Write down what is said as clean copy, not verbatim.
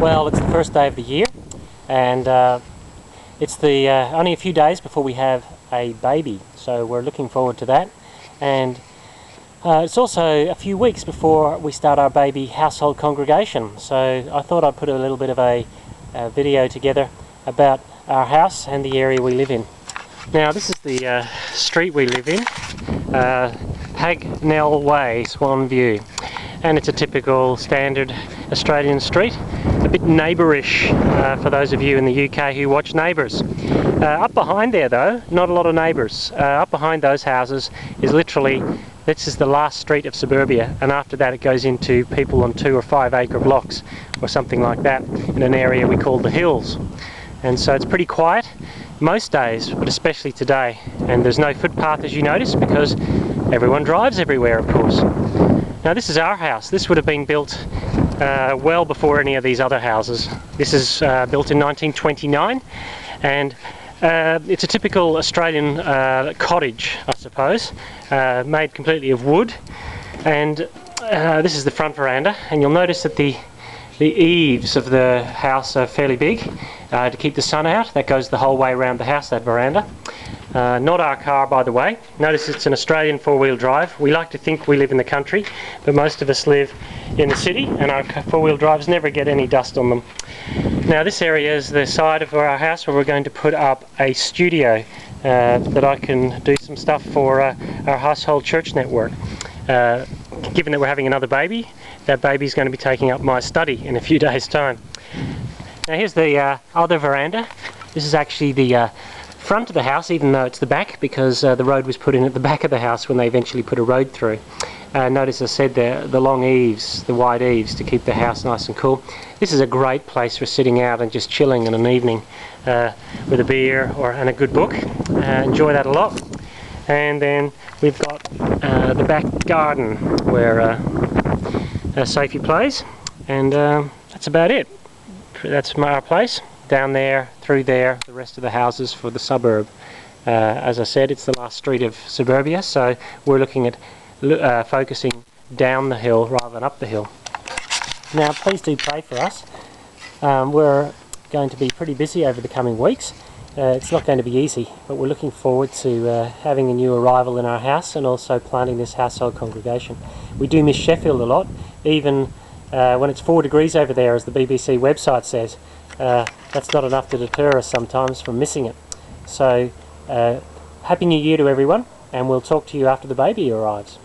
Well, it's the first day of the year, and it's the only a few days before we have a baby, so we're looking forward to that. And it's also a few weeks before we start our baby household congregation, so I thought I'd put a little bit of a video together about our house and the area we live in. Now, this is the street we live in, Hagnell Way, Swan View, and it's a typical standard Australian street, a bit neighbourish for those of you in the UK who watch Neighbours. Up behind there though, not a lot of neighbours. Up behind those houses is literally, this is the last street of suburbia, and after that it goes into people on 2 or 5 acre blocks or something like that in an area we call the Hills. And so it's pretty quiet most days, but especially today. And there's no footpath, as you notice, because everyone drives everywhere, of course. Now, this is our house. This would have been built well before any of these other houses. This is built in 1929, and it's a typical Australian cottage, I suppose, made completely of wood. And this is the front veranda, and you'll notice that the eaves of the house are fairly big to keep the sun out. That goes the whole way around the house, that veranda. Not our car, by the way. Notice it's an Australian four-wheel drive. We like to think we live in the country, but most of us live in the city, and our four-wheel drives never get any dust on them. Now, this area is the side of our house where we're going to put up a studio that I can do some stuff for our household church network. Given that we're having another baby, that baby's going to be taking up my study in a few days' time. Now, here's the other veranda. This is actually the front of the house, even though it's the back, because the road was put in at the back of the house when they eventually put a road through. Notice I said the long eaves, the wide eaves, to keep the house nice and cool. This is a great place for sitting out and just chilling in an evening with a beer and a good book. Enjoy that a lot. And then we've got the back garden where Sophie plays, and that's about it. That's our place. Down there, through there, the rest of the houses for the suburb. As I said, it's the last street of suburbia, so we're looking at focusing down the hill rather than up the hill. Now, please do pray for us. We're going to be pretty busy over the coming weeks. It's not going to be easy, but we're looking forward to having a new arrival in our house and also planting this household congregation. We do miss Sheffield a lot, even when it's 4 degrees over there, as the BBC website says. That's not enough to deter us sometimes from missing it. So, Happy New Year to everyone, and we'll talk to you after the baby arrives.